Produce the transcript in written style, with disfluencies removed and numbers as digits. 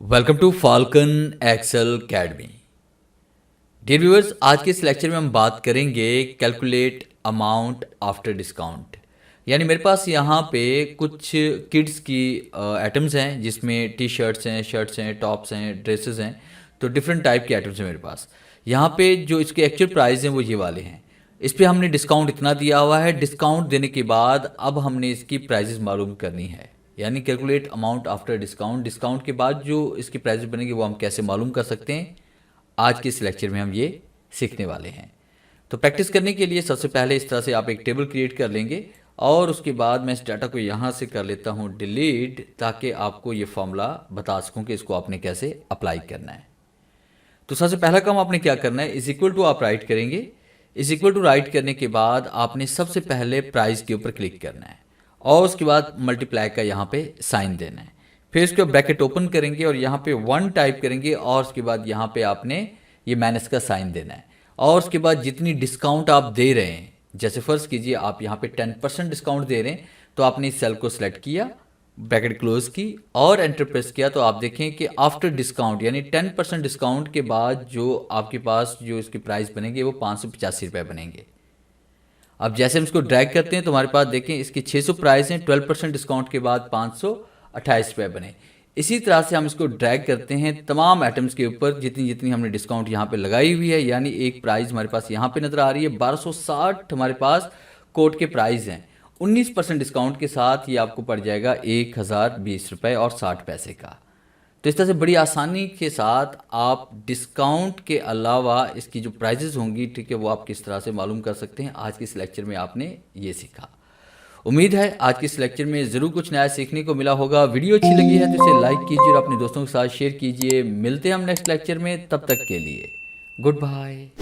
Welcome to Falcon Excel Academy. Dear viewers, आज के इस लेक्चर में हम बात करेंगे कैलकुलेट अमाउंट आफ्टर डिस्काउंट। यानी मेरे पास यहाँ पे कुछ किड्स की आइटम्स हैं जिसमें टी शर्ट्स हैं, टॉप्स हैं, ड्रेसेस हैं। तो डिफरेंट टाइप के आइटम्स हैं मेरे पास। यहाँ पे जो इसके एक्चुअल प्राइस हैं वो ये वाले हैं। इस पे हमने डिस्काउंट इतना दिया हुआ है। डिस्काउंट देने के बाद अब हमने इसकी प्राइजेस मालूम करनी है, यानी calculate amount after discount. Discount के बाद जो इसकी प्राइजेस बनेंगे वो हम कैसे मालूम कर सकते हैं, आज के इस लेक्चर में हम ये सीखने वाले हैं। तो प्रैक्टिस करने के लिए सबसे पहले इस तरह से आप एक टेबल क्रिएट कर लेंगे और उसके बाद मैं इस डाटा को यहाँ से कर लेता हूँ डिलीट, ताकि आपको ये फॉर्मूला बता सकूँ कि इसको आपने कैसे अप्लाई करना है। तो सबसे पहला काम आपने क्या करना है, इज इक्वल टू आप राइट करेंगे। इज इक्वल टू राइट करने के बाद आपने सबसे पहले प्राइस के ऊपर क्लिक करना है और उसके बाद मल्टीप्लाई का यहाँ पे साइन देना है। फिर इसके ब्रैकेट ओपन करेंगे और यहाँ पे 1 टाइप करेंगे और उसके बाद यहाँ पे आपने ये माइनस का साइन देना है। और उसके बाद जितनी डिस्काउंट आप दे रहे हैं, जैसे फर्ज कीजिए आप यहाँ पे 10% डिस्काउंट दे रहे हैं, तो आपने इस सेल को सिलेक्ट किया, ब्रैकेट क्लोज की और एंटर प्रेस किया, तो आप देखें कि आफ्टर डिस्काउंट यानी 10% डिस्काउंट के बाद जो आपके पास जो इसके प्राइस बनेंगे वो 585 रुपये बनेंगे। अब जैसे हम इसको ड्रैग करते हैं तो हमारे पास देखें इसके 600 प्राइस हैं, 12% डिस्काउंट के बाद 528 रुपये बने। इसी तरह से हम इसको ड्रैग करते हैं तमाम आइटम्स के ऊपर जितनी जितनी हमने डिस्काउंट यहाँ पे लगाई हुई है। यानी एक प्राइस हमारे पास यहाँ पे नज़र आ रही है 1260 हमारे पास कोट के प्राइस हैं। 19% डिस्काउंट के साथ ये आपको पड़ जाएगा 1020 रुपये और 60 पैसे का। तो इस तरह से बड़ी आसानी के साथ आप डिस्काउंट के अलावा इसकी जो प्राइजेस होंगी, ठीक है, वो आप किस तरह से मालूम कर सकते हैं। आज के इस लेक्चर में आपने ये सीखा। उम्मीद है आज के इस लेक्चर में ज़रूर कुछ नया सीखने को मिला होगा। वीडियो अच्छी लगी है तो इसे लाइक कीजिए और अपने दोस्तों के साथ शेयर कीजिए। मिलते हैं हम नेक्स्ट लेक्चर में, तब तक के लिए गुड बाय।